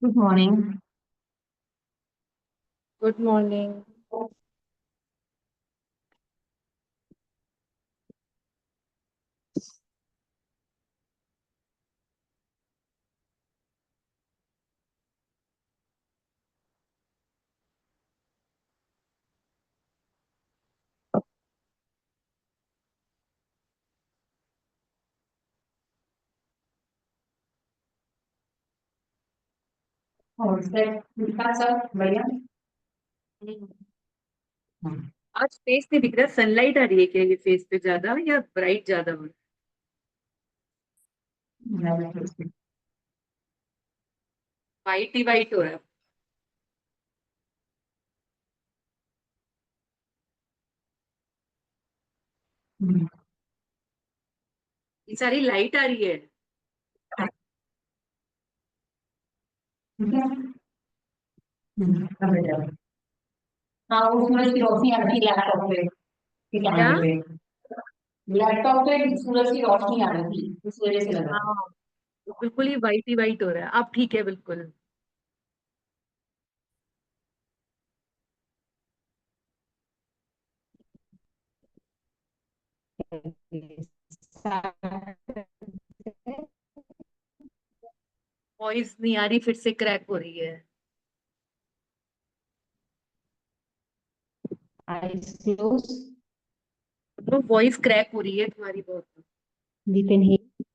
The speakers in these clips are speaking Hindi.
Good morning. Good morning. और सब बढ़िया। हम्म। हम्म। आज फेस नहीं दिख रहा, सनलाइट आ रही है क्या ये फेस पे ज्यादा या ब्राइट ज्यादा हो? वाइट ही वाइट हो रहा है। हम्म। ये सारी लाइट आ रही है। ठीक है। सब बढ़िया। हाँ, वो सूरज की रोशनी आ रही थी लैपटॉप पे, के क्या? कैमरे पे। लैपटॉप पे सूरज की रोशनी आ रही थी, इस वजह से लगा। हाँ, बिल्कुल ही वाइट हो रहा है। अब ठीक है बिल्कुल। वॉइस नहीं आ रही, फिर से क्रैक हो रही है। Eyes close. वो वॉइस क्रैक हो रही है तुम्हारी बहुत। Deep inhale.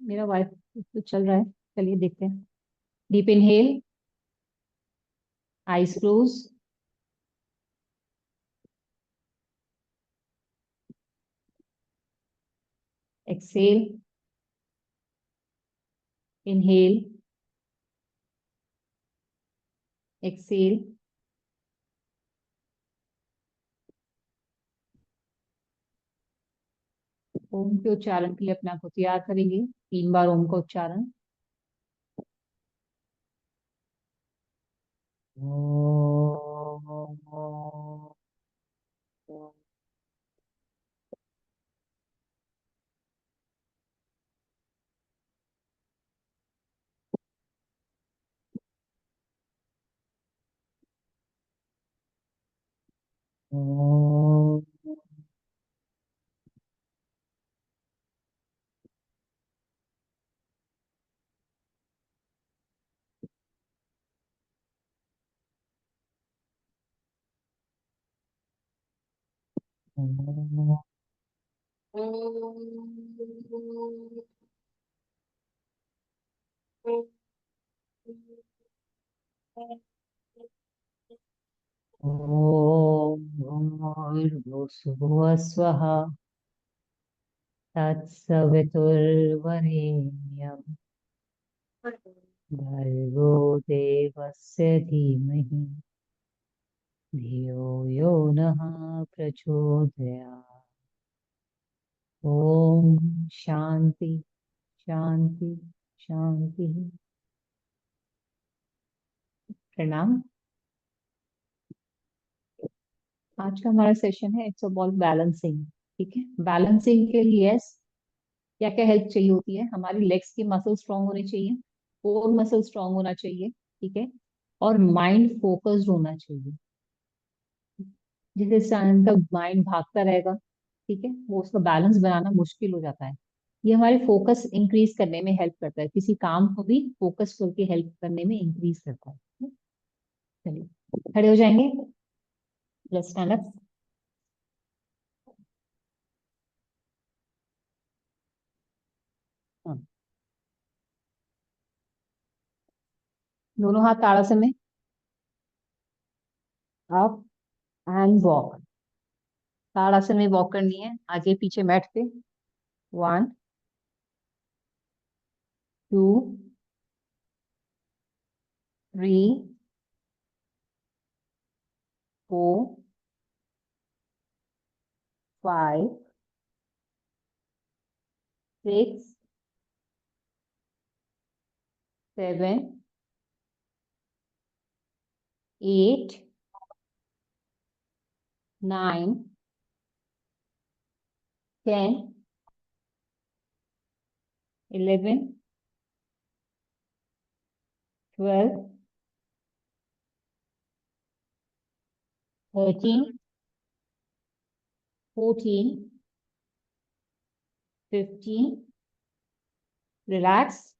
मेरा वाइफ तो चल रहा है, चलिए देखते हैं। Deep inhale. Eyes close. Exhale. Inhale. Exhale. Om के उच्चारण के लिए अपने आप को तैयार करेंगे। 3 बार ओम का उच्चारण। ओम ओम भूर्भुवः स्वः तत्सवितुर्वरेण्यं भर्गो देवस्य धीमहि धियो यो नः प्रचोदयात्। ओम शांति शांति शांति। प्रणाम। आज का हमारा सेशन है इट्स अबाउट बैलेंसिंग। ठीक है, बैलेंसिंग के लिए क्या क्या हेल्प चाहिए होती है? हमारी लेग्स की मसल स्ट्रांग होनी चाहिए, कोर मसल स्ट्रांग होना चाहिए, ठीक है, और माइंड फोकस्ड होना चाहिए। जिस टाइम तक माइंड भागता रहेगा, ठीक है, वो उसका बैलेंस बनाना मुश्किल हो जाता है। ये हमारे फोकस इंक्रीज करने में हेल्प करता है, किसी काम को भी फोकस करके हेल्प करने में इंक्रीज करता है। चलिए खड़े हो जाएंगे, लेट्स स्टैंड अप। दोनों हाथ ताड़ासन में, अप एंड वॉक। ताड़ासन में वॉक करनी है, आगे पीछे मैट पे। 1 2 3 4 5 6 7 8 9 10 11 12 13 14 15। Relax.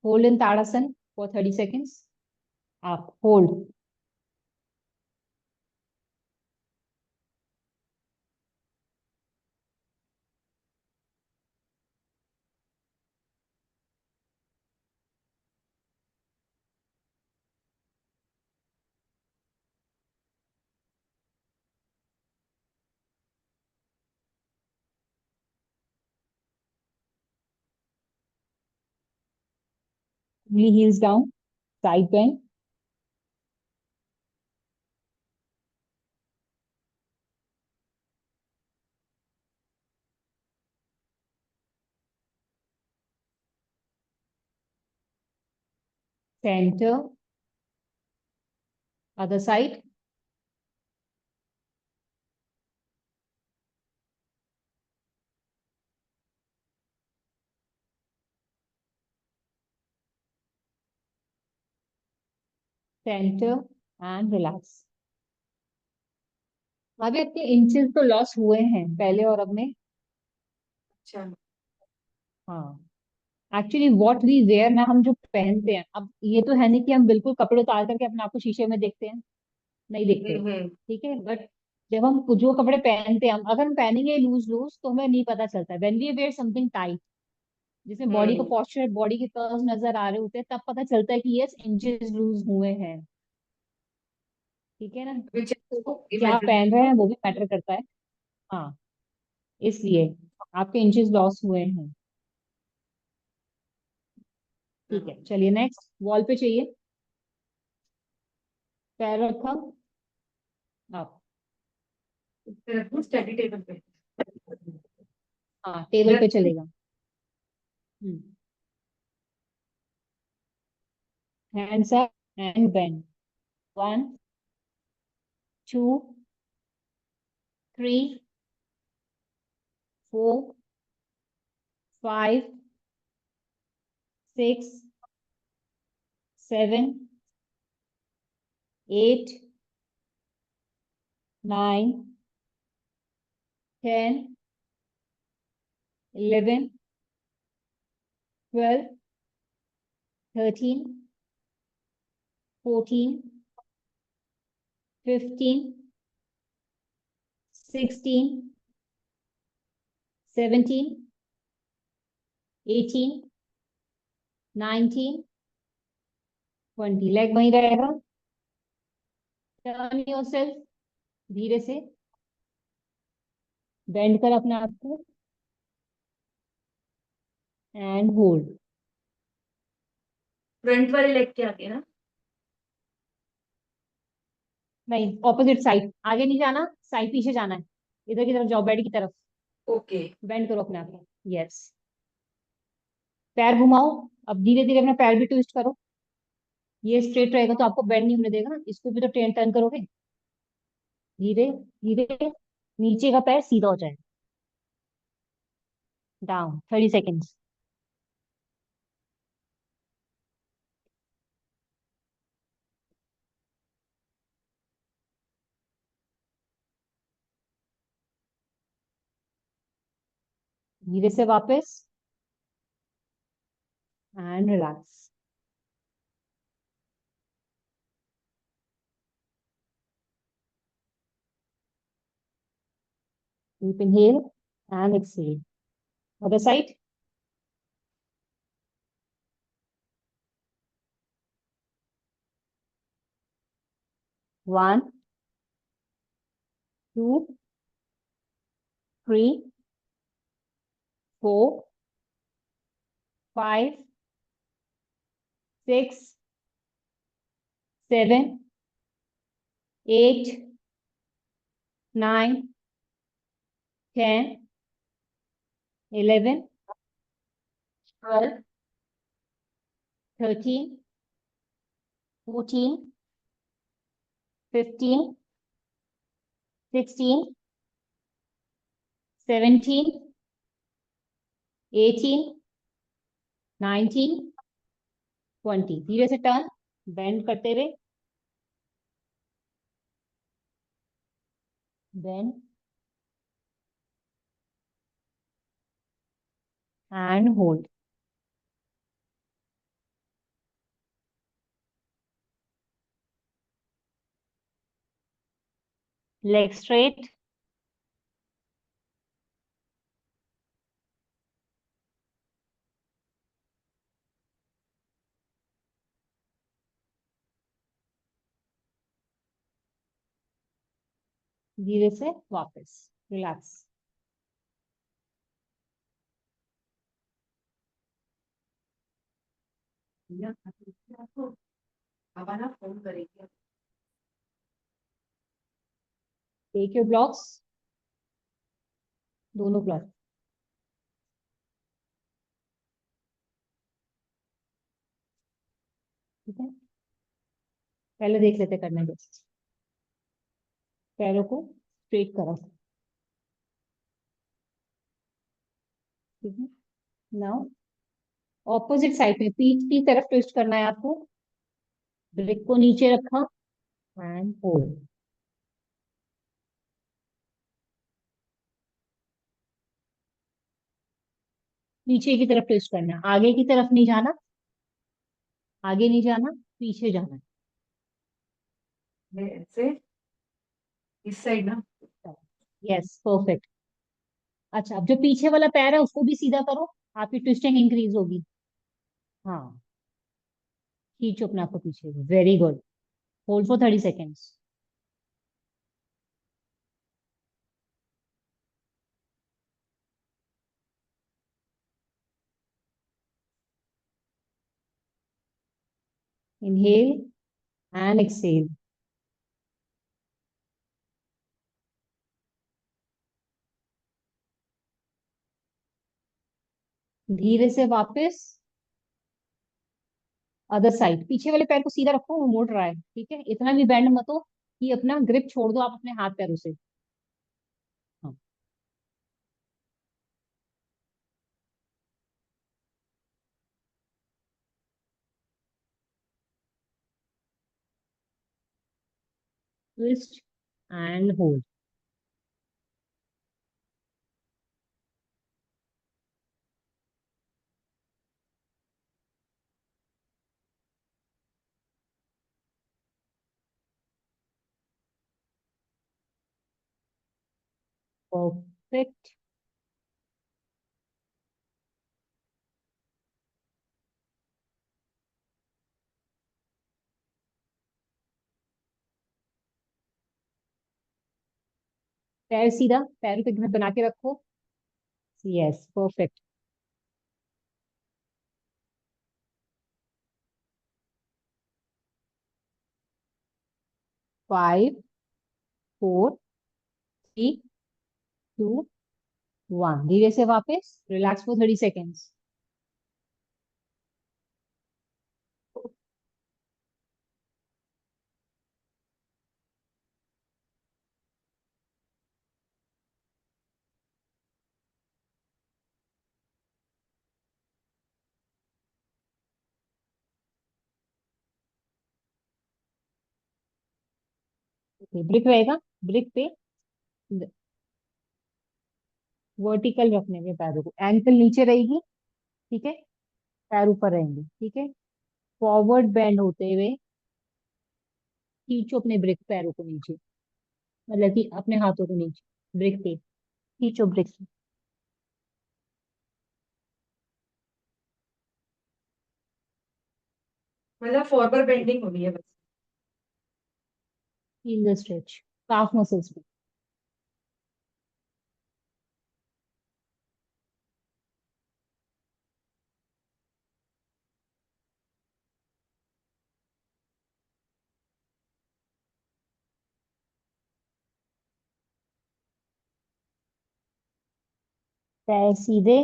Hold in Tadasana for 30 seconds. Up. Hold. Knee heels down. Side bend. Center. Other side. Center. And relax. अभी अपने इंचेस तो लॉस हुए हैं पहले और अब में। अच्छा। हाँ, एक्चुअली व्हाट वी वेयर ना, हम जो पहनते हैं, अब ये तो है नहीं कि हम बिल्कुल कपड़े उतार करके अपने आप को शीशे में देखते हैं, नहीं देखते। हम्म। ठीक है, बट जब हम जो कपड़े पहनते हैं, हम अगर हम पहनेंगे लूज लूज तो हमें नहीं पता चलता। When we wear something tight, जिसमें बॉडी का हम्म। पोस्चर, बॉडी के कर्व्स नजर आ रहे होते हैं, तब पता चलता है कि यस इंचेस लूज हुए हैं। ठीक है ना, विच तो इज क्या मैटर। पहन रहे हैं वो भी मैटर करता है। हाँ, इसलिए आपके इंचेस लॉस हुए हैं। ठीक है, चलिए नेक्स्ट। वॉल पे चाहिए, पैर रखा, आप। स्टडी टेबल पे। हाँ, टेबल पे इधर। चलेगा। Hands up and bend. 1 2 3 4 5 6 7 8 9, 10, 11, 12, 13, 14, 15, 16, 17, 18, 19, 20। Leg वहीं रहेगा। टर्न योरसेल्फ, धीरे से बेंड कर अपने आप को एंड होल्ड। फ्रंट वाले लेग के आगे ना? नहीं, ऑपोजिट साइड, आगे नहीं जाना, साइड पीछे जाना है, इधर की तरफ जाओ, बेड की तरफ। ओके। बेंड करो अपने आप को। यस। पैर घुमाओ। अब धीरे धीरे अपना पैर भी ट्विस्ट करो। ये स्ट्रेट रहेगा तो आपको बेंड नहीं होने देगा ना, इसको भी तो टर्न टर्न करोगे। धीरे धीरे नीचे का पैर सीधा हो जाए। Down 30 seconds. धीरे से वापस and relax. Deep inhale and exhale. Other side. 1, 2, 3, 4, 5, 6, 7, 8, 9, 10, 11, 12, 13, 14, 15, 16, 17, 18, 19, 20। धीरे से टर्न, बेंड करते हुए, bend and hold. Leg straight. धीरे से वापस रिलैक्स। आपको अब ना फोन करेंगे। टेक योर ब्लॉक्स, दोनों ब्लॉक। ठीक है, पहले देख लेते करना जस्ट। पैरों को स्ट्रेट करो। ठीक है, नाउ ऑपोजिट साइड में पीठ की तरफ ट्विस्ट करना है आपको। ब्रिक को नीचे रखा एंड होल्ड। पीछे की तरफ ट्विस्ट करना है, आगे की तरफ नहीं जाना। आगे नहीं जाना, पीछे जाना ऐसे इस साइड ना? है। Yes, perfect. अच्छा, अब जो पीछे वाला पैर है उसको भी सीधा करो, आपकी ट्विस्टिंग इंक्रीज होगी। हाँ, खींचो अपने आप को पीछे। Very good. Hold for 30 seconds. Inhale and exhale. धीरे से वापस अदर साइड। पीछे वाले पैर को सीधा रखो, वो मुड़ रहा है, ठीक है, इतना भी बेंड मत हो कि अपना ग्रिप छोड़ दो आप अपने हाथ पैरों से। हाँ। Twist and hold. परफेक्ट। पैर सीधा, पैर पे ग्रिप बना के रखो। Yes, perfect. 5 4 3 2 1। धीरे से वापस रिलैक्स फॉर 30 सेकेंड्स। ब्रिक रहेगा, ब्रिक पे वर्टिकल रखने में पैरों को, एंकल नीचे रहेगी। ठीक है, पैर ऊपर रहेंगे। ठीक है, फॉरवर्ड बेंड होते हुए खींचो अपने ब्रिक पैरों को नीचे, मतलब कि अपने हाथों को नीचे ब्रिक पे खींचो, ब्रिक मतलब फॉरवर्ड बेंडिंग हो रही है बस। In the stretch calf muscles पे। पैर सीधे।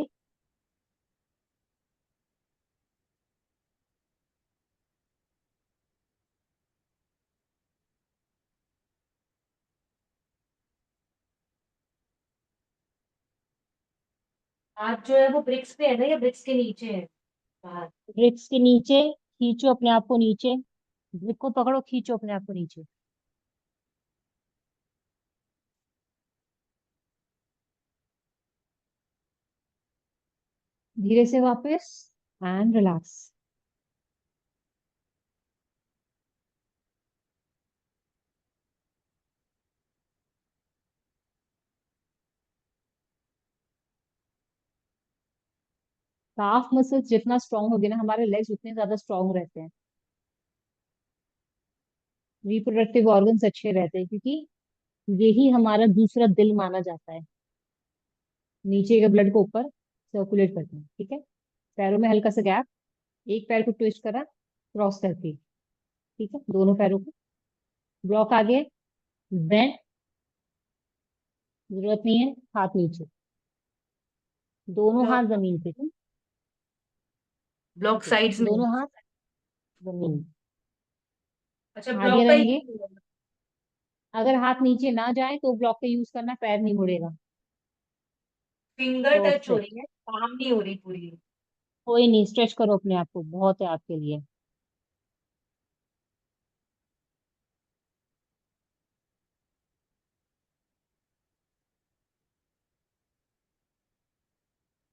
हाथ जो है वो ब्रिक्स पे है ना या ब्रिक्स के नीचे है? हाथ। ब्रिक्स के नीचे खींचो अपने आप को नीचे, ब्रिक को पकड़ो, खींचो अपने आप को नीचे। धीरे से वापस एंड रिलैक्स। काफ मसल्स जितना स्ट्रांग होगे ना, हमारे लेग्स उतने ज्यादा स्ट्रांग रहते हैं। रिप्रोडक्टिव ऑर्गन्स अच्छे रहते हैं, क्योंकि यही हमारा दूसरा दिल माना जाता है। नीचे के ब्लड को ऊपर सर्कुलेट करते हैं। ठीक है, पैरों में हल्का सा गैप, एक पैर को ट्विस्ट करा क्रॉस करके। ठीक है, दोनों पैरों को ब्लॉक आगे, बेंड, जरूरत नहीं है, हाथ नीचे, दोनों हाथ ब्लॉक। जमीन पे। ब्लॉक ठीक है, साइड्स में। दोनों हाथ जमीन, अच्छा, आगे ब्लॉक का रहेंगे। ही। अगर हाथ नीचे ना जाए तो ब्लॉक का यूज करना, पैर नहीं मुड़ेगा। फिंगर टच हो परफेक्ट। रही है, पाम नहीं हो रही पूरी। कोई नहीं, स्ट्रेच करो अपने आप को, बहुत है आपके लिए।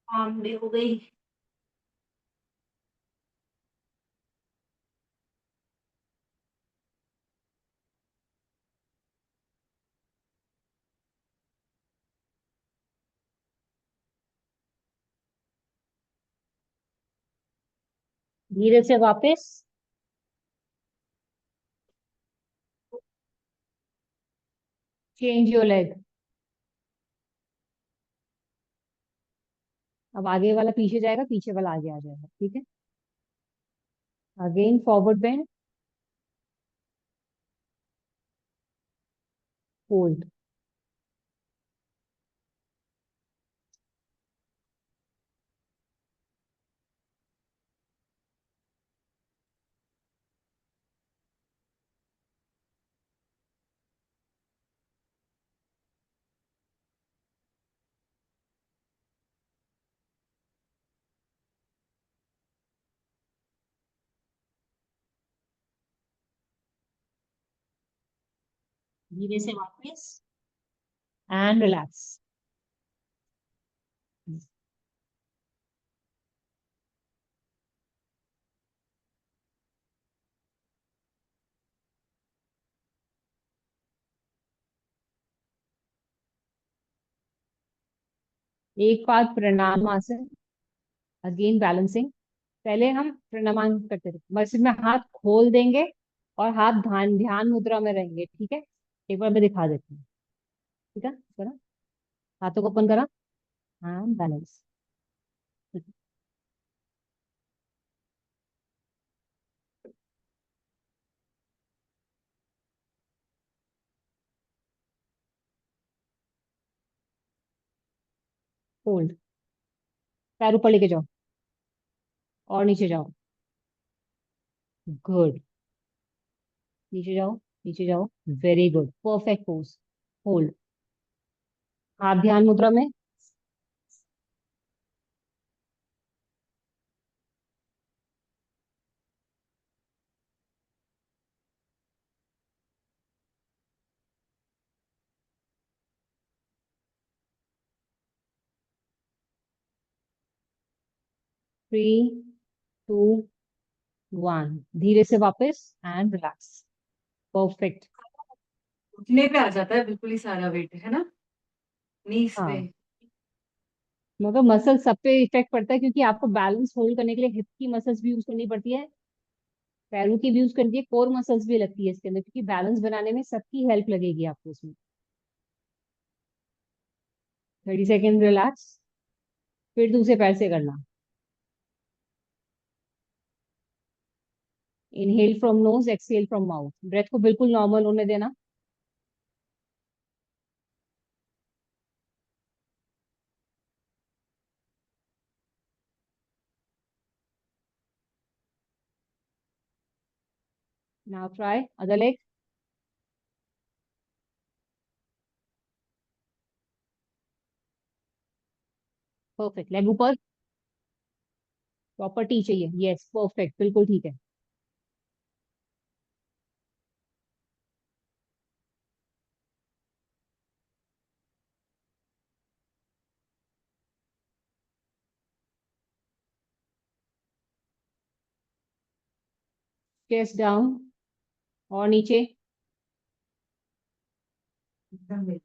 पाम भी हो गई। धीरे से वापस, चेंज योर लेग। अब आगे वाला पीछे जाएगा, पीछे वाला आगे आ जाएगा। ठीक है, अगेन फॉरवर्ड बेंड, होल्ड। धीरे से वापस एंड रिलैक्स। एक बार प्रणाम आसन, अगेन बैलेंसिंग। पहले हम प्राणायाम करते थे, बस इसमें हाथ खोल देंगे और हाथ ध्यान ध्यान मुद्रा में रहेंगे, ठीक है। एक बार मैं दिखा देती हूँ। ठीक है, करा, हाथों को ओपन करा, हाँ बैलेंस। होल्ड, पैर ऊपर लेके जाओ और नीचे जाओ। गुड, नीचे जाओ, नीचे जाओ। Very good, perfect pose. Hold, हाथ ध्यान मुद्रा में। 3, 2, 1, धीरे से वापस एंड रिलैक्स। परफेक्ट। घुटने पे आ जाता है बिल्कुल ही सारा वेट, है ना, नीज पे। हाँ, मगर मसल सब पे इफेक्ट पड़ता है, क्योंकि आपको बैलेंस होल्ड करने के लिए हिप की मसल्स भी यूज करनी पड़ती है, पैरों की भी यूज करनी है, कोर मसल्स भी लगती है इसके अंदर, क्योंकि बैलेंस बनाने में सबकी हेल्प लगेगी आपको उसमें। 30 सेकेंड रिलैक्स, फिर दूसरे पैर से करना। Inhale from nose, exhale from mouth, breath को बिल्कुल नॉर्मल होने देना। Now try other leg. Perfect, leg ऊपर, प्रॉपर टी चाहिए, यस परफेक्ट, बिल्कुल ठीक है। चेस्ट डाउन और नीचे। एकदम लेफ्ट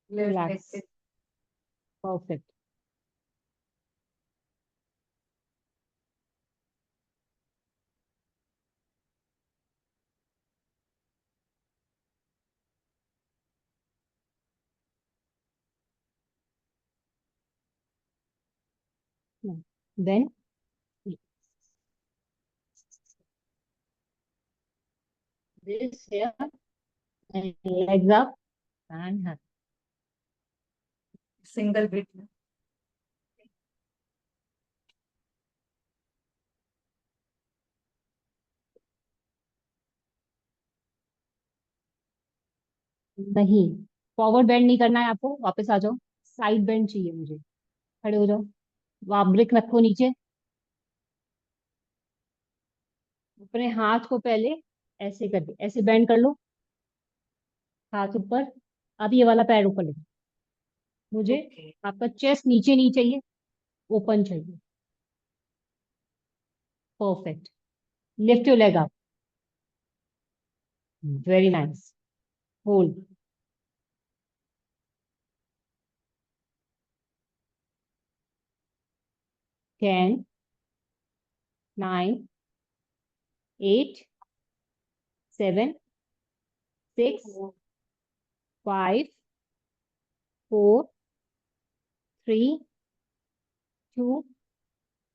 लेग रिलैक्स, पे। Perfect. Then this here and legs up and hand. Single breath में। नहीं, फॉरवर्ड बेंड नहीं करना है आपको, वापस आ जाओ। साइड बेंड चाहिए मुझे, खड़े हो जाओ। वाब्रिक रखो नीचे, अपने हाथ को पहले ऐसे करके ऐसे बेंड कर लो, हाथ ऊपर। अब ये वाला पैर ऊपर लेके, मुझे ओके। आपका चेस्ट नीचे नहीं चाहिए, ओपन चाहिए। Perfect, lift your leg up, very nice. Hold, 10, 9, 8, 7, 6, 5, 4, 3, 2,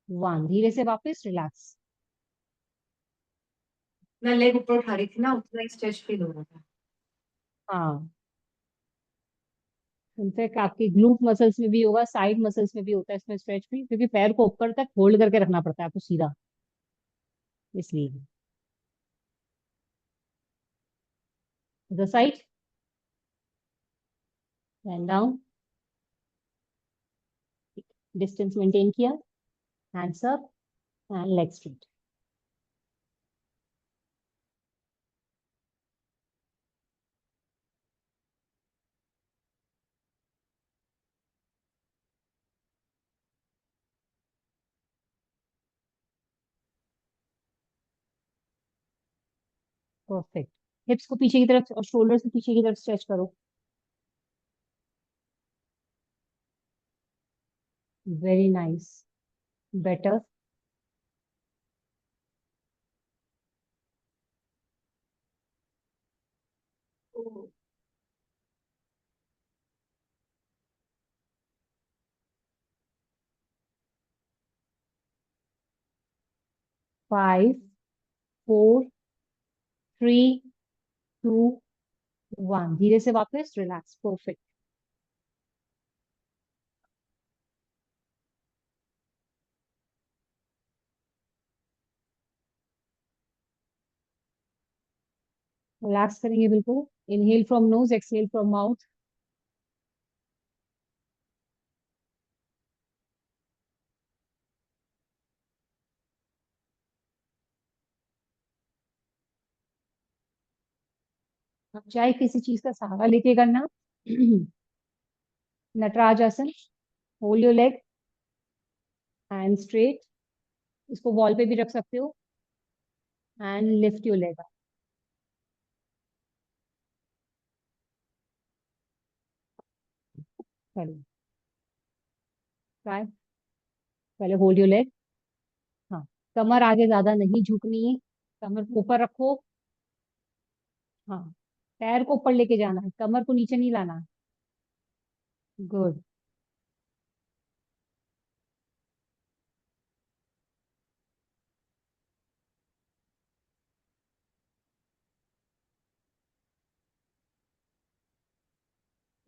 1, धीरे से वापस रिलैक्स। मैं लेग ऊपर उठा रही थी ना, उतना ही स्ट्रेच फील हो रहा था। हाँ, इनफैक्ट आपके ग्लूट मसल्स में भी होगा, साइड मसल्स में भी होता है इसमें स्ट्रेच भी, क्योंकि पैर को ऊपर तक होल्ड करके रखना पड़ता है आपको सीधा, इसलिए। The side, and down, distance maintain किया, hands up and leg straight. Perfect. Hips को पीछे की तरफ और शोल्डर्स को पीछे की तरफ स्ट्रेच करो। Very nice, better. 5 4 3 2 1, धीरे से वापस रिलैक्स। परफेक्ट। रिलैक्स करेंगे बिल्कुल। Inhale from nose, exhale from mouth. अब चाहे किसी चीज का सहारा लेके करना। नटराज आसन। Hold your leg and straight. इसको वॉल पे भी रख सकते हो and lift your leg. Up. Try. पहले होल्ड योर लेग। हाँ, कमर आगे ज्यादा नहीं झुकनी है, कमर को ऊपर रखो। हाँ, पैर को ऊपर लेके जाना है, कमर को नीचे नहीं लाना। गुड।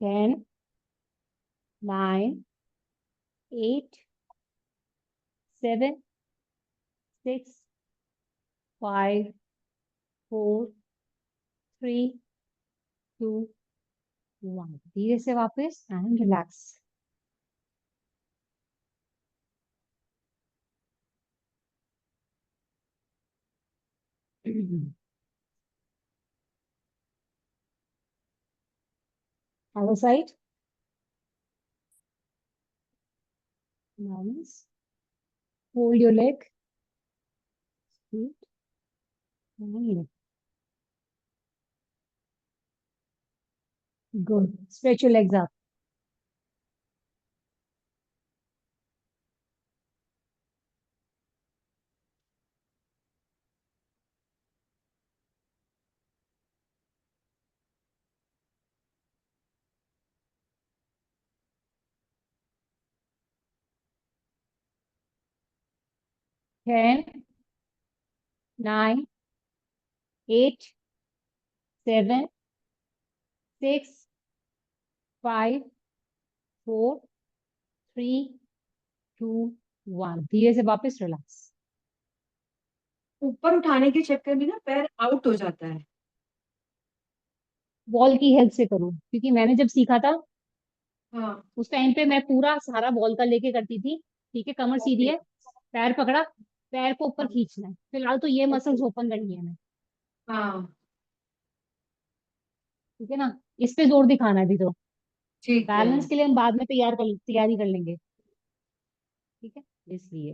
10 9 8 7 6 5 4 3 2 1, धीरे से वापस and relax. other side. Nice. Hold your leg. Straight and lift. Good. Stretch your legs up. 10 9 8 7 6 5 4 3 2 1, धीरे से वापस रिलैक्स। ऊपर उठाने के चक्कर में ना पैर आउट हो जाता है। बॉल की हेल्प से करो, क्योंकि मैंने जब सीखा था हाँ। उस टाइम पे मैं पूरा सहारा बॉल का लेके करती थी। ठीक है, कमर सीधी ओके। है, पैर पकड़ा, पैर को ऊपर हाँ। खींचना है। फिलहाल तो ये ओके। मसल्स ओपन करनी है हमें। हाँ। ठीक है ना, इस पे जोर दिखाना है अभी तो। ठीक है। बैलेंस के लिए हम बाद में तैयारी कर लेंगे। ठीक है, इसलिए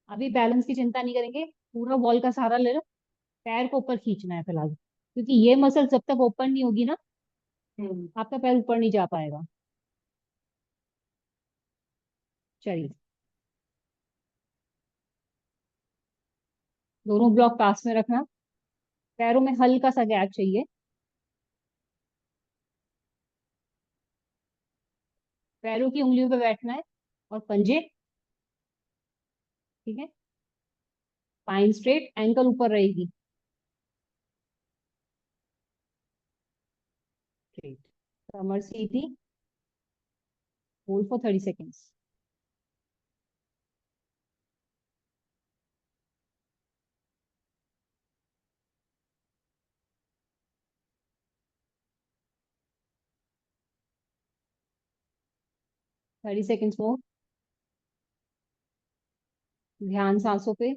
अभी बैलेंस की चिंता नहीं करेंगे। पूरा बॉल का सहारा ले लो, पैर को ऊपर खींचना है फिलहाल, क्योंकि ये मसल जब तक ओपन नहीं होगी ना, हम्म। आपका पैर ऊपर नहीं जा पाएगा। चलिए, दोनों ब्लॉक पास में रखना। पैरों में हल्का सा गैप चाहिए। पैरों की उंगलियों पे बैठना है और पंजे। ठीक है, स्पाइन स्ट्रेट, एंकल ऊपर रहेगी। स्ट्रेट, कमर सीधी। Hold for 30 seconds. 30 seconds more. ध्यान सांसों पे।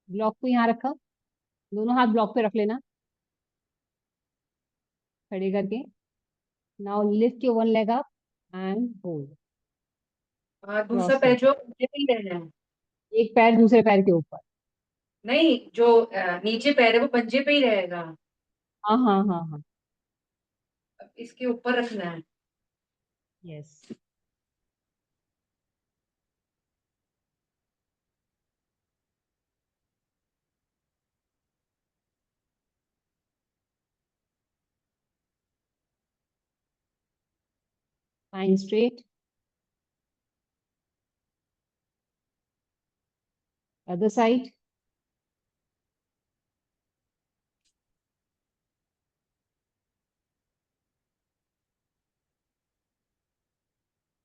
ब्लॉक को यहाँ रखा। दोनों हाथ ब्लॉक पे रख लेना, खड़े करके। Now lift your one leg up and hold. दूसरा क्रॉस पैर करके जो नीचे पे ही रहना है। एक पैर दूसरे पैर के ऊपर। नहीं, जो नीचे पैर है वो पंजे पे ही रहेगा। हाँ हाँ हाँ हाँ। अब इसके ऊपर रखना है। Yes. Spine straight. Other side.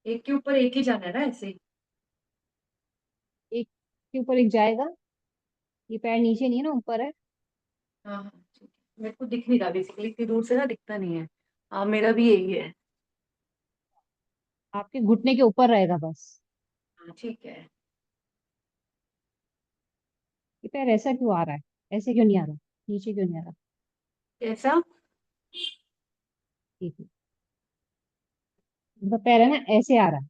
एक के ऊपर एक ही जाना है ना, ऐसे ही। एक के ऊपर एक जाएगा। ये पैर नीचे नहीं है ना, ऊपर है। हाँ हाँ, ठीक है। मेरे को दिख नहीं रहा बेसिकली, इतनी दूर से ना दिखता नहीं है। हाँ, मेरा भी यही है। आपके घुटने के ऊपर रहेगा बस। हाँ, ठीक है। ये पैर ऐसा क्यों आ रहा है, ऐसे क्यों नहीं आ रहा, नीचे क्यों नहीं आ रहा? कैसा? ठीक है। मतलब पैर है ना, ऐसे आ रहा है,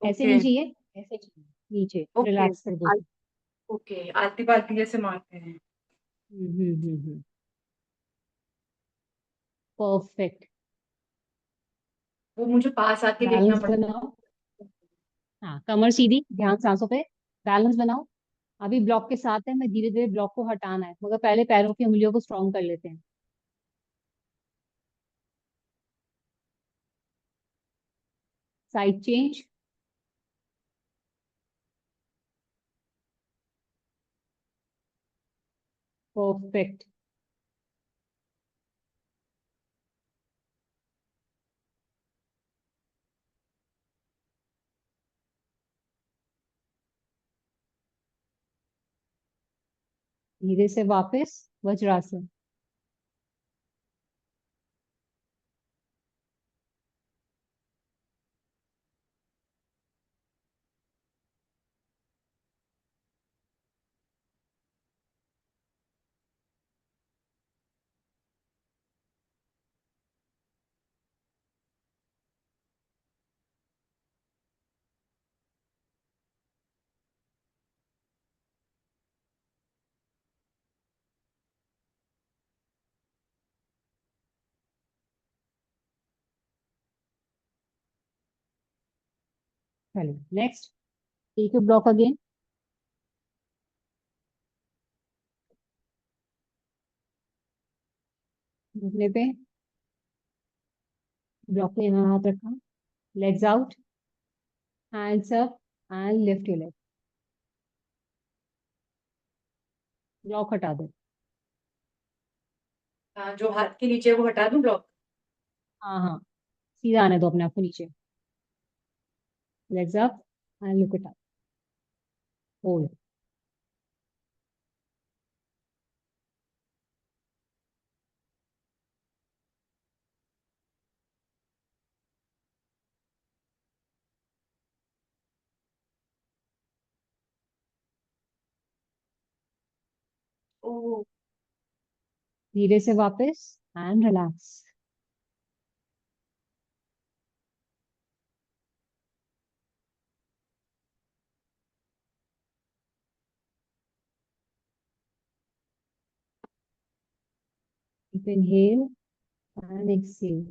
ऐसे ओके। नहीं चाहिए। ऐसे चाहिए, नीचे ओके। रिलैक्स कर दो। ओके, आलती पालती जैसे मारते हैं। परफेक्ट। वो मुझे पास आके देखना बैलेंस पड़ता बनाओ। हाँ, कमर सीधी, ध्यान सांसों पे। बैलेंस बनाओ। अभी ब्लॉक के साथ है, मैं धीरे धीरे ब्लॉक को हटाना है, मगर पहले पैरों की उंगलियों को स्ट्रॉन्ग कर लेते हैं। Side change. परफेक्ट। धीरे से वापस वज्रासन। चलिए next. Take you block again. घुटने पे। ब्लॉक पे यहाँ हाथ रखा। Legs out. Hands up and lift your leg. Block हटा दो। जो हाथ के नीचे है, वो हटा दूं ब्लॉक? हाँ हाँ, सीधा आने दो अपने आप को नीचे। Legs up and look it up. Hold. ओ। धीरे से वापस and relax. inhale and exhale.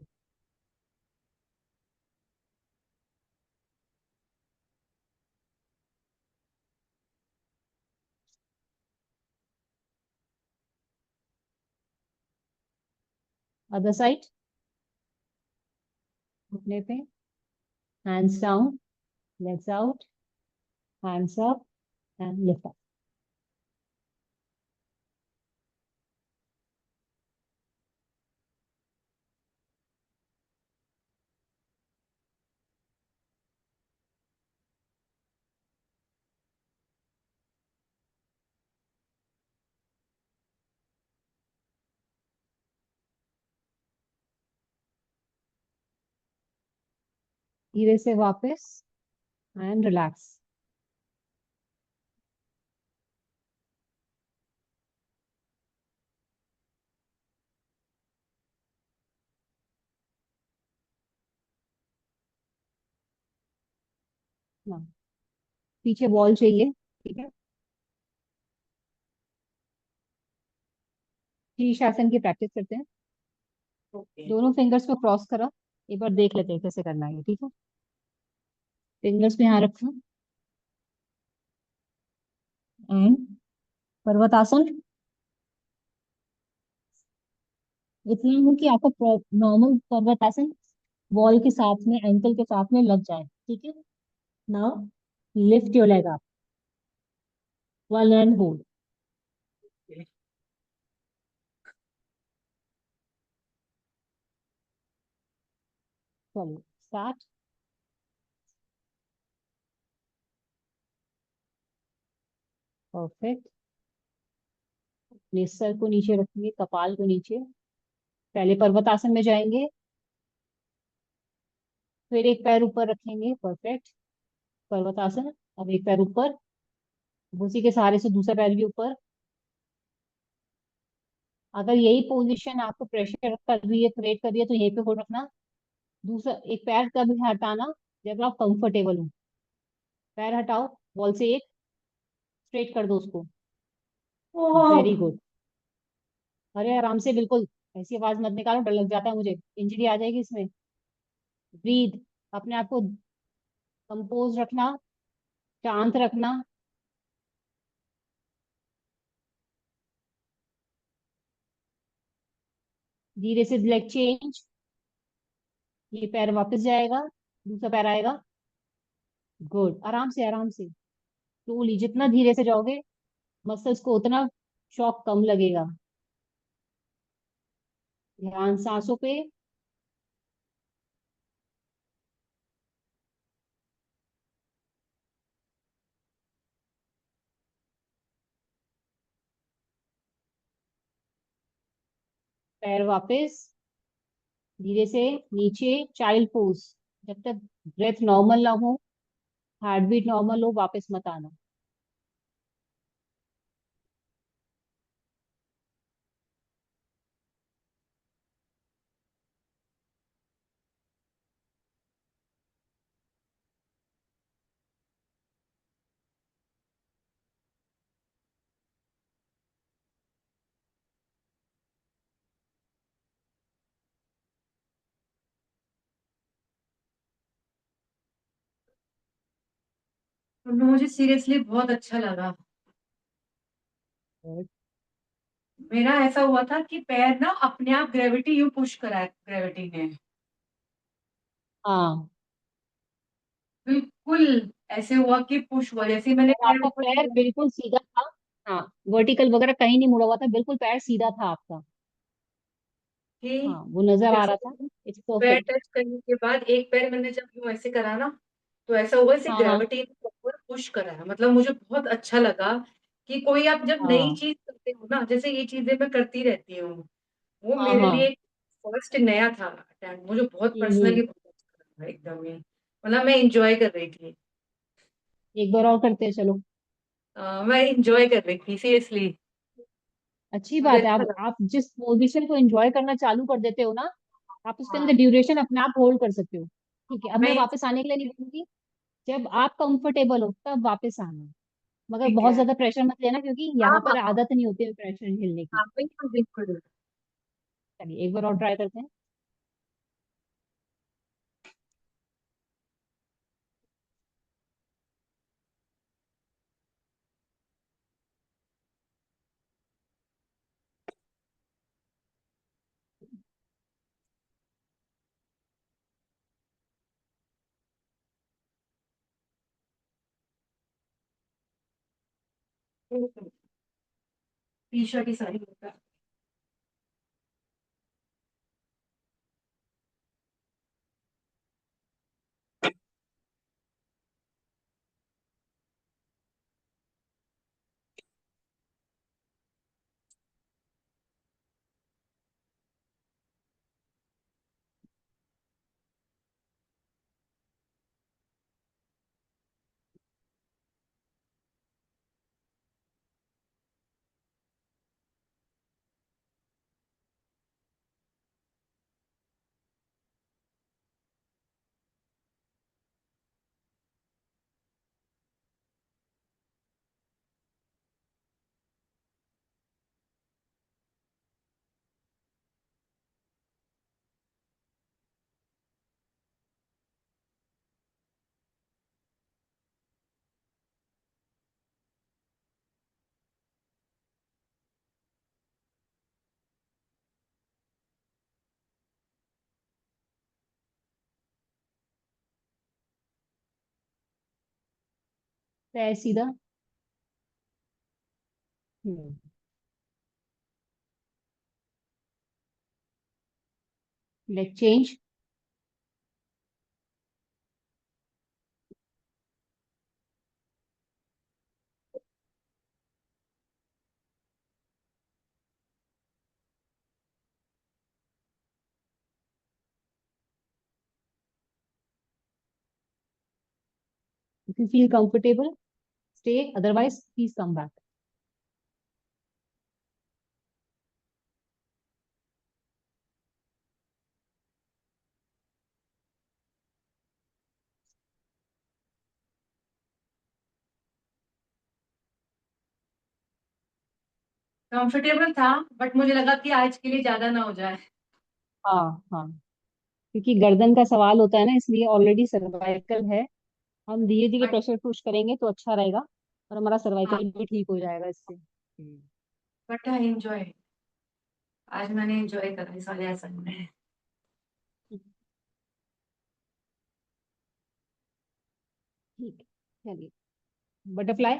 Other side. घुटने पे। Hands down. Legs out. Hands up and lift up. धीरे से वापस एंड रिलैक्स। पीछे वॉल चाहिए, ठीक है। शीर्षासन की प्रैक्टिस करते हैं। ओके। दोनों फिंगर्स को क्रॉस करो। एक बार देख लेते हैं कैसे करना है, ठीक है। फिंगर्स पे यहाँ रखो एंड पर्वतासन। इतना हो कि आपका नॉर्मल पर्वतासन वॉल के साथ में, एंकल के साथ में लग जाए, ठीक है। Now lift your leg up, one and hold. चलो स्टार्ट। परफेक्ट। अपने सर को नीचे रखेंगे, कपाल को नीचे। पहले पर्वतासन में जाएंगे, फिर एक पैर ऊपर रखेंगे, परफेक्ट। पर्वतासन। अब एक पैर ऊपर, उसी के सहारे से दूसरा पैर भी ऊपर। अगर यही पोजीशन आपको प्रेशर कर रही है, क्रिएट कर रही है, तो यहीं पे होल्ड रखना। दूसरा एक पैर कभी हटाना जब आप कंफर्टेबल हो। पैर हटाओ वॉल से, एक स्ट्रेट कर दो उसको। वेरी ओह। गुड। अरे आराम से, बिल्कुल ऐसी आवाज मत निकालो, डर लग जाता है मुझे, इंजरी आ जाएगी इसमें। ब्रीद। अपने आप को कंपोज रखना, शांत रखना। धीरे से लेग चेंज। ये पैर वापस जाएगा, दूसरा पैर आएगा। गुड, आराम से आराम से। स्लोली, जितना धीरे से जाओगे मसल्स को उतना शॉक कम लगेगा। ध्यान सांसों पे। पैर वापस, धीरे से नीचे, चाइल्ड पोज। जब तक ब्रेथ नॉर्मल ना हो, हार्ट बीट नॉर्मल हो, वापस मत आना। मुझे सीरियसली बहुत अच्छा लगा। Good. मेरा ऐसा हुआ था कि पैर ना अपने आप ग्रेविटी यूं पुश करा है ग्रेविटी ने। हाँ, बिल्कुल ऐसे हुआ कि पुश हुआ, जैसे ही मैंने और पैर आपका ऊपर पैर किया बिल्कुल सीधा था। हाँ, वर्टिकल वगैरह कहीं नहीं मुड़ा हुआ था, बिल्कुल पैर सीधा था आपका। कि हाँ, वो नजर आ जैसे रहा था। इट्स पैर परफेक्ट। टच करने के बाद एक पैर मैंने जब यूं ऐसे करा ना, तो ऐसा हुआ जैसे हाँ हाँ ग्रेविटी ने ऊपर पुश करा है। मतलब मुझे बहुत अच्छा लगा कि कोई आप जब नई हाँ चीज करते हो ना, जैसे ये चीजें मैं करती रहती हूँ, वो हाँ मेरे लिए हाँ। एक फर्स्ट नया था अटेम्प्ट। मुझे बहुत हम्म। पर्सनली बहुत अच्छा लगा एकदम ही। मतलब मैं इंजॉय कर रही थी। एक बार और करते हैं, चलो। मैं इंजॉय कर रही थी सीरियसली। अच्छी मुझे बात है, अच्छा आप जिस पोजीशन को एंजॉय करना चालू कर देते हो ना, आप उसके लगा। अंदर ड्यूरेशन अपने आप होल्ड कर सकते हो। ठीक है, अब मैं मैं वापस आने के लिए नहीं बोलूंगी। जब आप कंफर्टेबल हो तब वापस आना। मगर ठीक बहुत है। ज्यादा प्रेशर मत लेना, क्योंकि हाँ यहाँ हाँ पर हाँ आदत नहीं होती है प्रेशर झेलने की। हाँ, बिल्कुल बिल्कुल। चलिए एक बार और ट्राई करते हैं। टी शर्ट ही सारी होता है। पैर सीधा। Hmm. Leg change. If you feel comfortable stay, otherwise please come back. Comfortable था, बट मुझे लगा कि आज के लिए ज्यादा ना हो जाए। हाँ हाँ, क्योंकि गर्दन का सवाल होता है ना, इसलिए ऑलरेडी सर्वाइकल है। हम धीरे धीरे बट प्रेशर पुश करेंगे तो अच्छा रहेगा, और हमारा हाँ, सर्वाइकल भी ठीक हो जाएगा इससे। But I enjoy. आज मैंने एंजॉय करा इस वाले आसन में। ठीक है, चलिए। बटरफ्लाई।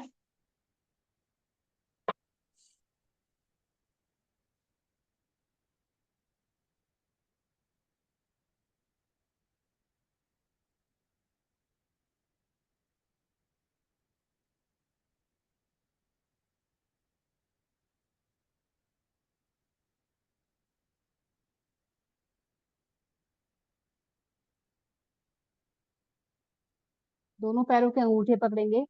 दोनों पैरों के अंगूठे पकड़ेंगे।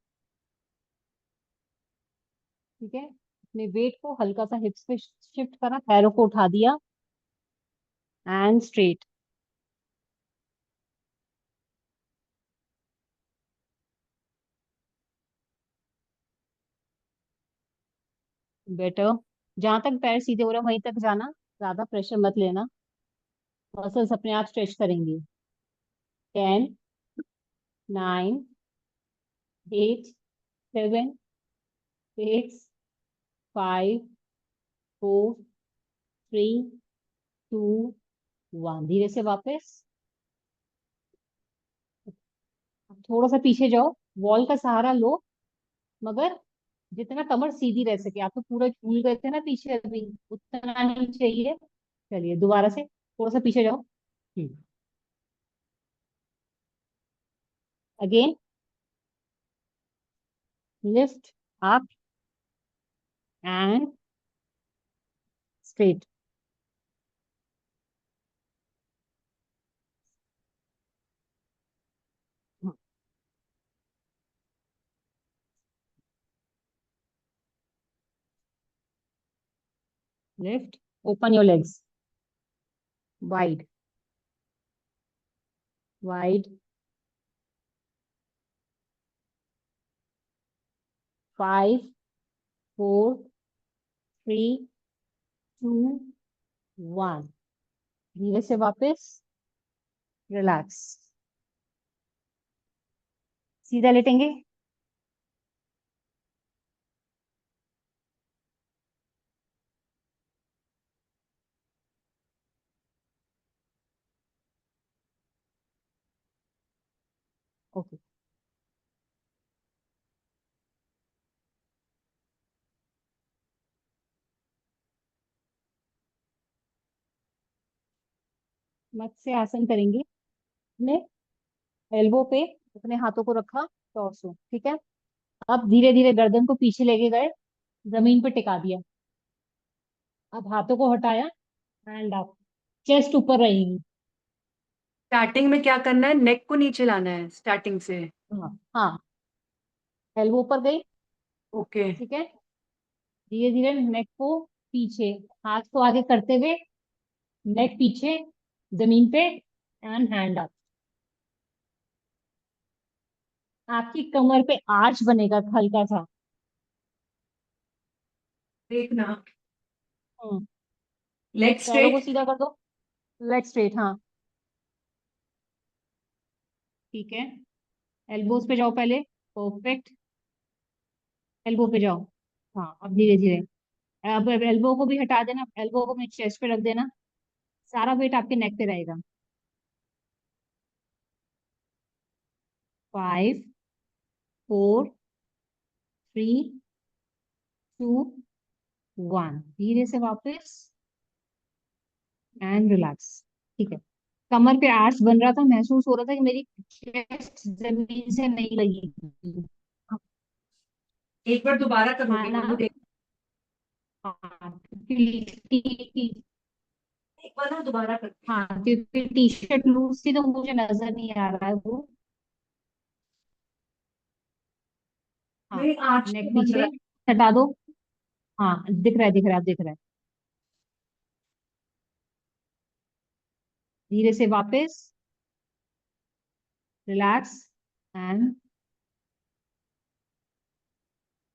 ठीक है, अपने वेट को हल्का सा हिप्स पे शिफ्ट करा, पैरों को उठा दिया, एंड स्ट्रेट। बेटर। जहां तक पैर सीधे हो रहे हैं वहीं तक जाना, ज्यादा प्रेशर मत लेना। मसल्स अपने आप स्ट्रेच करेंगी। 10, 9, 8, 7, 6, 5, 4, 3, 2, 1। धीरे से वापस। थोड़ा सा पीछे जाओ, वॉल का सहारा लो, मगर जितना कमर सीधी रह सके। आप तो पूरा झूल गए थे ना पीछे, अभी उतना नहीं चाहिए। चलिए दोबारा से थोड़ा सा पीछे जाओ। Again, lift up and straight. Lift, open your legs, wide, wide. 5, 4, 3, 2, 1। धीरे से वापस। रिलैक्स। सीधा लेटेंगे। ओके। मत्स्य आसन करेंगे। अपने एल्बो पे अपने हाथों को रखा, टॉर्सो, ठीक है। अब धीरे धीरे गर्दन को पीछे लेके गए, जमीन पे टिका दिया। अब हाथों को हटाया, हैंड अप, चेस्ट ऊपर रहेगी। स्टार्टिंग में क्या करना है? नेक को नीचे लाना है स्टार्टिंग से। हाँ हाँ, एल्बो ऊपर गई। ओके। ठीक है, धीरे धीरे नेक को पीछे, हाथ को आगे करते हुए, नेक पीछे जमीन पे, एंड हैंड अप। आपकी कमर पे आर्च बनेगा हल्का सा। देखना। हम्म। लेग पैरों को स्ट्रेट। सीधा कर दो। लेग स्ट्रेट, हाँ। ठीक है, एल्बोज पे जाओ पहले। परफेक्ट। एल्बो पे जाओ। हाँ, अब धीरे धीरे। अब एल्बो को भी हटा देना, एल्बो को अपने चेस्ट पे रख देना। सारा वेट आपके नेक पे रहेगा। 5, 4, थ्री, टू, वन। धीरे से वापस एंड रिलैक्स। ठीक है। कमर पे आर्च बन रहा था, महसूस हो रहा था कि मेरी चेस्ट जमीन से नहीं लगी। एक बार दोबारा करोगे खाना। क्या मुझे? हाँ क्योंकि एक बार ना दोबारा करते हैं। हाँ क्योंकि टी शर्ट लूज थी तो मुझे नजर नहीं आ रहा है वो। हाँ नहीं, आज नेक तो बन पीछे रहा हटा दो। हाँ दिख रहा है, दिख रहा है, दिख रहा है। धीरे से वापस रिलैक्स एंड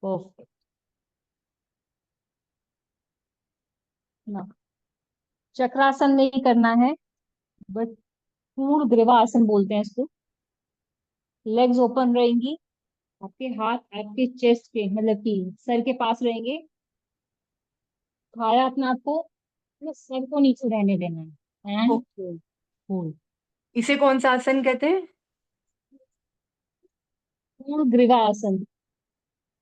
परफेक्ट। चक्रासन नहीं करना है, बट पूर्ण ग्रीवा आसन बोलते हैं इसको। लेग्स ओपन रहेंगी, आपके हाथ आपके चेस्ट पे मतलब कि सर के पास रहेंगे। खाया अपने आप को, अपने सर को नीचे रहने देना है है। And okay. होल्ड। इसे कौन सा आसन कहते हैं? पूर्ण ग्रीवा आसन।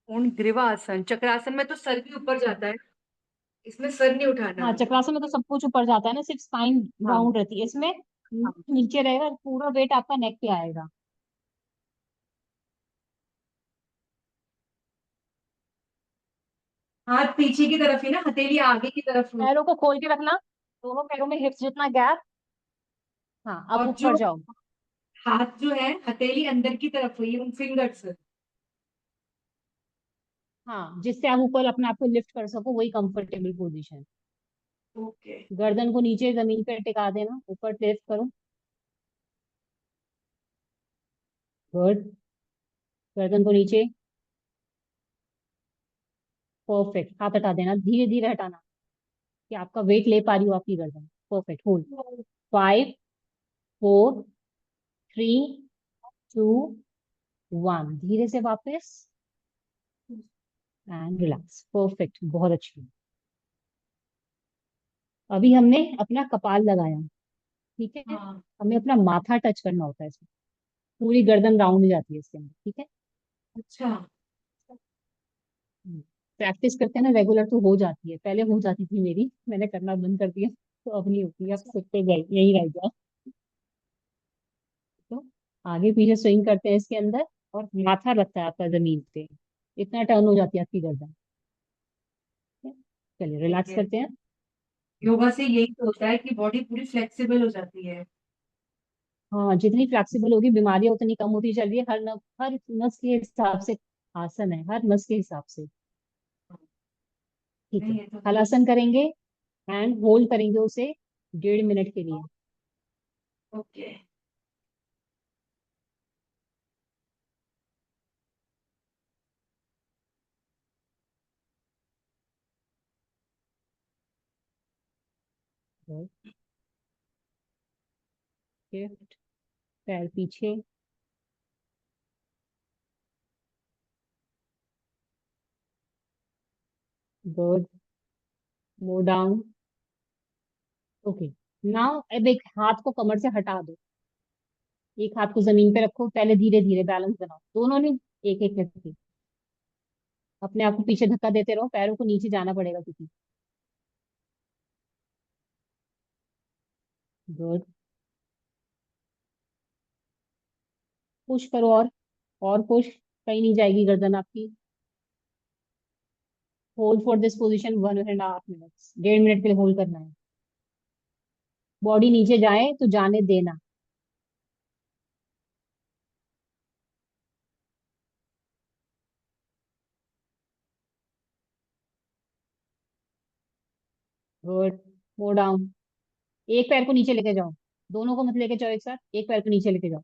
पूर्ण ग्रीवा आसन। चक्रासन में तो सर भी ऊपर जाता है, इसमें सर नहीं उठाना हाँ है। चक्रासन में तो सब कुछ ऊपर जाता है ना, सिर्फ स्पाइन हाँ। राउंड रहती है। इसमें हाँ। नीचे रहेगा, पूरा वेट आपका नेक पे आएगा। हाथ पीछे की तरफ ही ना, हथेली आगे की तरफ हो। पैरों को खोल के रखना, दोनों पैरों में हिप्स जितना गैप। हाँ अब और ऊपर जो जाओ। हाथ जो है हथेली अंदर की तरफ हुई, उन फिंगर्स। हाँ जिससे आप ऊपर अपने आप को लिफ्ट कर सको, वही कंफर्टेबल पोजीशन। ओके। गर्दन को नीचे जमीन पे टिका देना, ऊपर लिफ्ट करो। गुड। गर्दन को नीचे। परफेक्ट। हाथ हटा देना, धीरे धीरे हटाना कि आपका वेट ले पा रही हो आपकी गर्दन। परफेक्ट। होल्ड। 5, 4, 3, 2, 1। धीरे से वापस एंड रिलैक्स। परफेक्ट, बहुत अच्छी। अभी हमने अपना कपाल लगाया, ठीक है। हाँ। हमें अपना माथा टच करना होता है इसमें। पूरी गर्दन राउंड हो जाती है इसके अंदर, ठीक है। अच्छा। प्रैक्टिस करते हैं ना रेगुलर तो हो जाती है। पहले हो जाती थी मेरी, मैंने करना बंद कर दिया तो अब नहीं होती, अब खुद पे गई यही रह गया। तो आगे पीछे स्विंग करते हैं इसके अंदर, और माथा लगता है आपका जमीन पे। इतना टर्न हो जाती है आपकी गर्दन। ठीक है? चलिए ठीक रिलैक्स है। करते हैं। योगा से यही तो होता है कि बॉडी पूरी फ्लेक्सिबल हो जाती है। हाँ जितनी फ्लेक्सिबल होगी बीमारियां उतनी कम होती चल रही है। हर नस के हिसाब से आसन है, हर नस के हिसाब से। ठीक है। नहीं, ये तो है। हलासन करेंगे एंड होल्ड करेंगे उसे 1.5 मिनट के लिए। ओके। शिफ्ट, पैर पीछे। Good. Move down. Okay. Now अब एक हाथ को कमर से हटा दो, एक हाथ को जमीन पे रखो। पहले धीरे धीरे बैलेंस बनाओ, दोनों ने एक एक करके। अपने आप को पीछे धक्का देते रहो, पैरों को नीचे जाना पड़ेगा क्योंकि। गुड। पुश करो और पुश। कहीं नहीं जाएगी गर्दन आपकी। Hold for this position 1.5 minutes. 1.5 minute के लिए होल्ड करना है। बॉडी नीचे जाए तो जाने देना। गुड। Go down. एक पैर को नीचे लेके जाओ, दोनों को मत लेके जाओ एक साथ, एक पैर को नीचे लेके जाओ।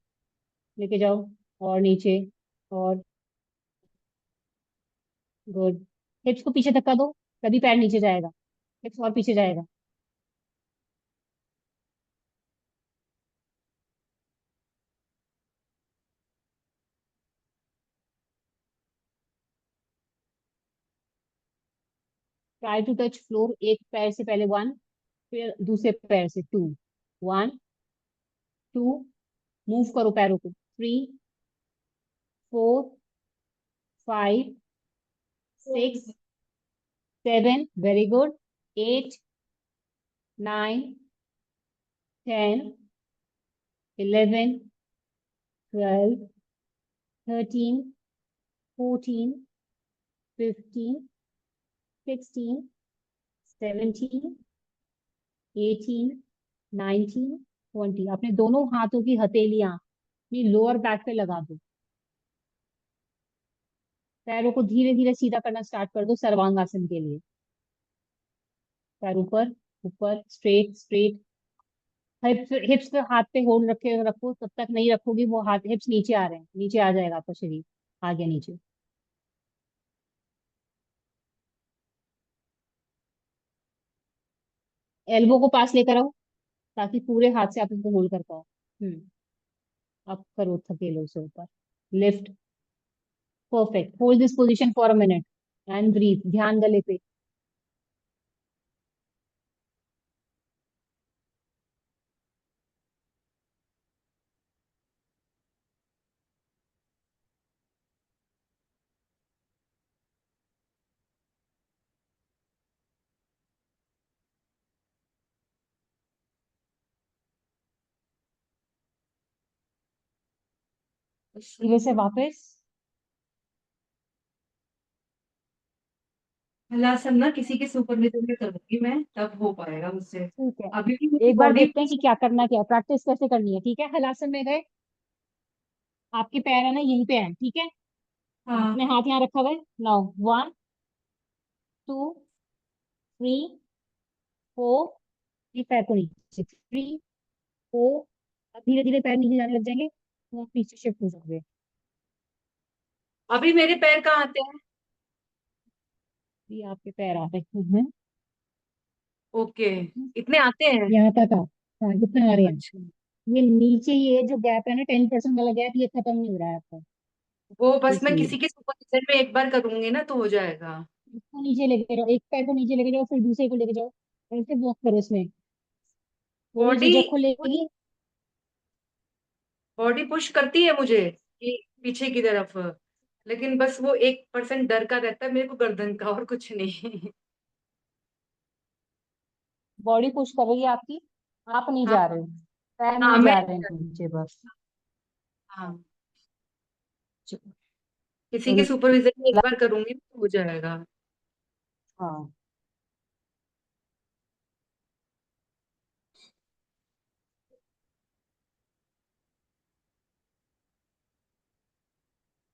लेके जाओ और नीचे। और गुड। हिप्स को पीछे धक्का दो, तभी पैर नीचे जाएगा। हिप्स और पीछे जाएगा। Try to touch floor. एक पैर से पहले 1, फिर दूसरे पैर से 2। 1, 2। मूव करो पैरों को। 3, 4, 5, 6, 7, very good. 8, 9, 10, 11, 12, 13, 14, 15, 16, 17, 18, 19, 20। अपने दोनों हाथों की हथेलियां अपनी लोअर बैक पे लगा दो। पैरों को धीरे धीरे सीधा करना स्टार्ट कर दो सर्वांगासन के लिए। पैर ऊपर, ऊपर, स्ट्रेट स्ट्रेट। हिप्स हिप्स पे हाथ पे होल्ड रखे रखो, तब तक नहीं रखोगी वो हाथ, हिप्स नीचे आ रहे हैं, नीचे आ जाएगा आपका शरीर, आ गया नीचे। एल्बो को पास लेकर आओ ताकि पूरे हाथ से आप इनको होल्ड कर पाओ। अब करो थकेलो से ऊपर, lift. Perfect, hold this position for a minute and breathe, ध्यान गले पे। धीरे से वापस। हलासन ना किसी के सुपरविजन में करूंगी मैं, तब हो पाएगा मुझसे। ठीक है, अभी भी मेरी एक बार बॉडी। देखते हैं कि क्या करना, क्या प्रैक्टिस कैसे करनी है। ठीक है, हलासन में गए, आपके पैर है ना यहीं पे है, ठीक है। हाँ। अपने हाथ यहाँ रखा हुआ है। नाउ 1, 2, 3, 4। ये पैर को नीचे, 3, 4। अब धीरे धीरे पैर नीचे जाने लग जाएंगे तो आप पीछे शिफ्ट हो जाओगे। अभी मेरे पैर कहाँ आते हैं? ये आपके पैर आ रहे हैं। ओके। इतने आते हैं? यहाँ तक आ, हाँ इतना आ रहे हैं। अच्छा। ये नीचे ये जो गैप है ना, 10% वाला गैप, ये खत्म नहीं हो रहा है आपका, वो बस मैं इसलिए। किसी के सुपरविजन में एक बार करूंगी ना तो हो जाएगा। इसको नीचे लेके जाओ, एक पैर को नीचे लेके जाओ, फिर दूसरे को लेके जाओ, ऐसे वॉक करो इसमें। थोड़ी बॉडी झिझक खुलेगी। बॉडी पुश करती है मुझे कि पीछे की तरफ, लेकिन बस वो 1% डर का रहता है मेरे को गर्दन का, और कुछ नहीं। बॉडी पुश कर रही है आपकी, आप नहीं हाँ। जा रहे हो, पैर हाँ नहीं मैं। जा रहे हैं नीचे बस। हाँ। चलो, किसी तो के सुपरविजन में एक बार करूंगी तो हो जाएगा। हाँ,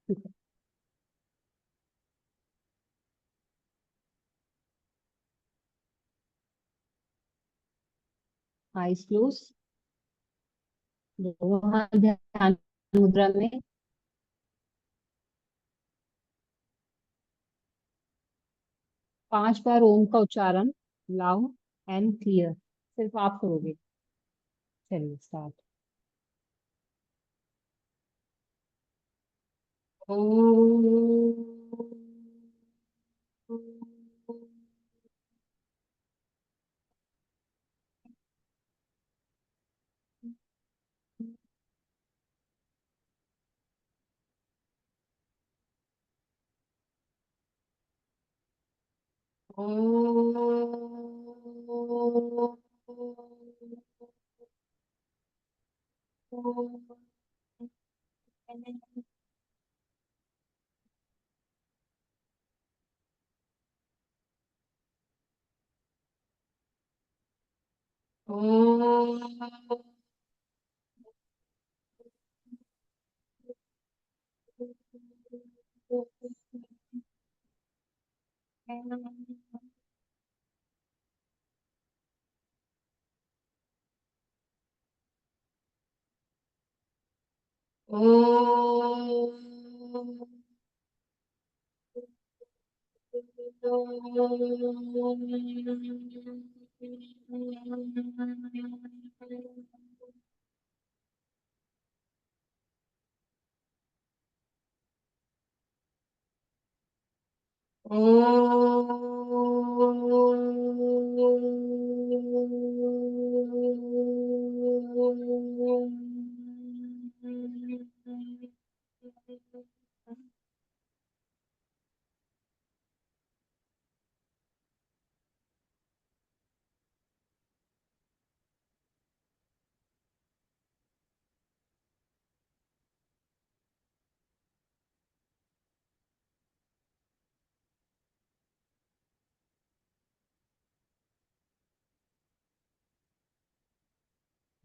ठीक है। आइज क्लोज, दोनों हाथ ध्यान मुद्रा में। 5 बार ओम का उच्चारण, लाउड एंड क्लियर, सिर्फ आप करोगे। चलिए स्टार्ट। ओ। ओ।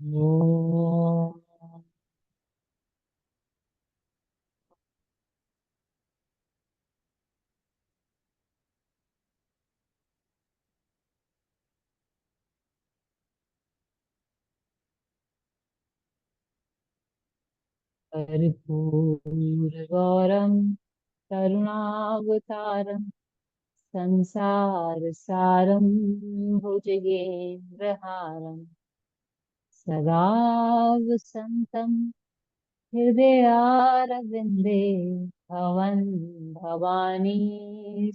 ओम कर्पूरगौरम करुणावतारम संसार सारम भुजगेन्द्रहारम सदा वसंतम हृदयारविंदे भवन भवानी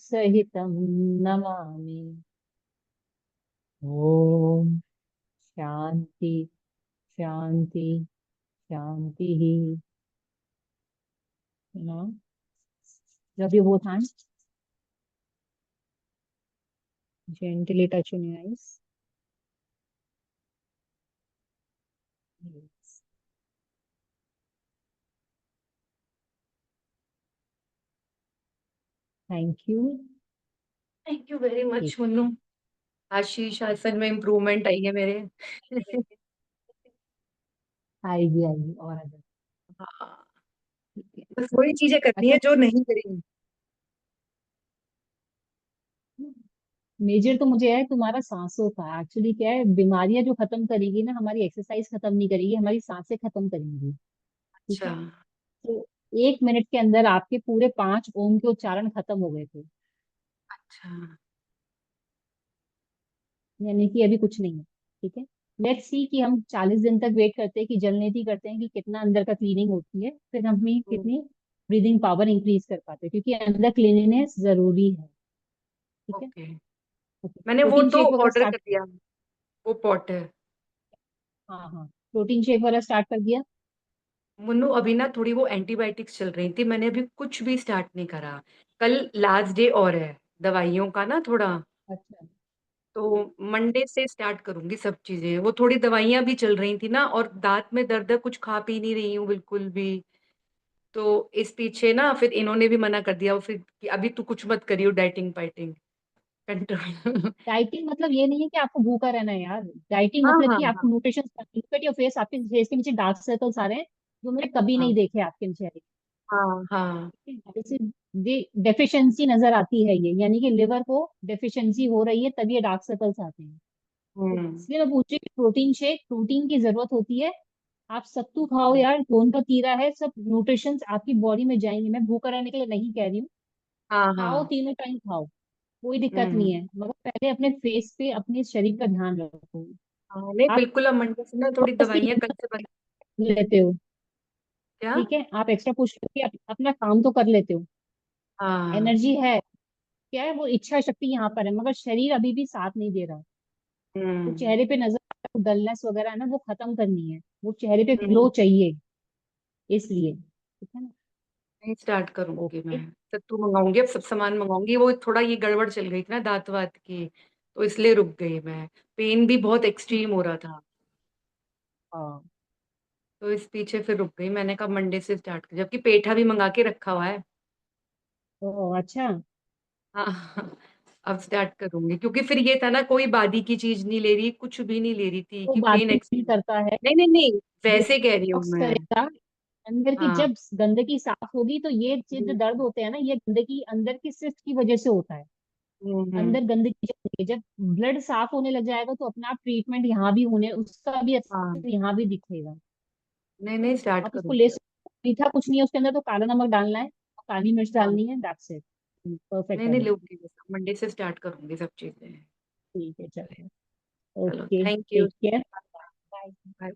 सहितं नमामि। ओम शांति शांति शांति ही। you know rub your both hands, gently touch on your eyes. Yes. Thank you. Thank you very much ठीक मुन्नू। आशीष आसन में इम्प्रूवमेंट आई है मेरे। आएगी आएगी और आ जाएगी। हाँ, ठीक है। बस वही चीजें करनी है अच्छा, जो नहीं करी। मेजर तो मुझे है तुम्हारा सांसों का। एक्चुअली क्या है, बीमारियां जो खत्म करेगी ना, हमारी एक्सरसाइज खत्म नहीं करेगी, हमारी सांसें खत्म करेंगी। ठीक अच्छा। है। तो 1 मिनट के अंदर आपके पूरे 5 ओम के उच्चारण खत्म हो गए थे। अच्छा। यानी कि अभी कुछ नहीं है। ठीक है। लेट्स सी कि हम 40 दिन तक वेट करते हैं कि जलनेती करते हैं कि कितना अंदर का क्लीनिंग होती है, फिर हम अपनी कितनी ब्रीदिंग पावर इंक्रीज कर पाते हैं, क्योंकि अंदर क्लीनिनेस जरूरी है। ठीक है। ओके। ओके, मैंने वो प्रोटीन तो शेक वगैरह ऑर्डर स्टार्ट। कर दिया। वो पॉट है। हाँ हाँ, प्रोटीन शेक वगैरह स्टार्ट कर दिया। मुन्नू अभी ना थोड़ी वो एंटीबायोटिक्स चल रही थी, मैंने अभी कुछ भी स्टार्ट नहीं करा। कल लास्ट डे और है दवाइयों का ना थोड़ा। अच्छा। तो मंडे से स्टार्ट करूंगी सब चीजें। वो थोड़ी दवाइयां भी चल रही थी ना, और दांत में दर्द है, कुछ खा पी नहीं रही हूँ बिल्कुल भी। तो इस पीछे ना फिर इन्होंने भी मना कर दिया वो फिर कि अभी तू कुछ मत करियो, डाइटिंग पाइटिंग कंट्रोल। डाइटिंग मतलब ये नहीं है कि आपको भूखा रहना है यार। डाइटिंग हाँ मतलब हाँ कि हाँ आपको nutrition, look at your face, आपके फेस के नीचे डार्क सर्कल्स आ रहे हैं जो मैंने कभी नहीं हाँ देखे आपके चेहरे हाँ हाँ। पे। जैसे डेफिशिएंसी नजर आती है, ये यानी कि लिवर को डेफिशिएंसी हो रही है, तभी ये डार्क सर्कल्स आते हैं। तो हम्म। इसलिए मैं पूछ रही हूँ, प्रोटीन शेक, प्रोटीन की जरूरत होती है। आप सत्तू खाओ यार, खून का कीड़ा है, सब न्यूट्रिशन आपकी बॉडी में जाएंगे। मैं भूखा रहने के लिए नहीं कह रही हूँ। हाँ खाओ, हाँ। तीनों टाइम खाओ, कोई दिक्कत हम्म। नहीं है, मगर पहले अपने फेस पे, अपने शरीर का ध्यान रखो। हाँ नहीं आप बिल्कुल, अब मंडे से ना थोड़ी बस दवाइयां कल से बंद। लेते हो। क्या? ठीक है, आप एक्स्ट्रा पुश करके अपना काम तो कर लेते हो, हाँ। एनर्जी है। क्या है, वो इच्छा शक्ति यहाँ पर है, मगर शरीर अभी भी साथ नहीं दे रहा। तो हम्म। चेहरे पे नजर डलनेस वगैरह है ना, वो खत्म करनी है, वो चेहरे पे हम्म। ग्लो चाहिए, इसलिए। ठीक है ना। नहीं स्टार्ट करूंगी ओके। मैं। सत्तू मंगाऊंगी, अब सब सामान मंगाऊंगी। वो थोड़ा ये गड़बड़ चल गई थी ना दांत वात की, तो इसलिए रुक गई मैं। पेन भी बहुत एक्सट्रीम हो रहा था, हाँ। तो इस पीछे फिर रुक गई। मैंने कहा मंडे से स्टार्ट कर, जबकि पेठा भी मंगा के रखा हुआ है। तो अच्छा। हाँ अब स्टार्ट करूंगी, क्योंकि फिर ये था ना कोई बादी की चीज नहीं ले रही, कुछ भी नहीं ले रही थी वो कि बात पेन नहीं एक्सट्रीम। करता है, नहीं नहीं नहीं, वैसे कह रही हूँ डिटॉक्स मैं। करेगा। अंदर की हाँ। जब गंदगी साफ होगी तो ये चीज जो दर्द हम्म। होते हैं ना, ये गंदगी अंदर की सिस्ट की वजह से होता है। हम्म। अंदर गंदगी जब होगी, जब ब्लड साफ होने लग जाएगा तो अपना आप ट्रीटमेंट यहाँ भी होने, उसका भी हाँ असर यहाँ भी दिखेगा। नहीं नहीं स्टार्ट आप उसको ले करूंगी अब। सकते हो। मीठा कुछ नहीं है उसके अंदर, तो काला नमक डालना है, काली मिर्च हाँ। डालनी है, दैट्स इट। परफेक्ट नहीं नहीं रहेगा। लूंगी, बस मंडे से स्टार्ट करूंगी सब चीजें। ठीक है, चलो। चलो okay, thank you. Take care. Bye. Bye.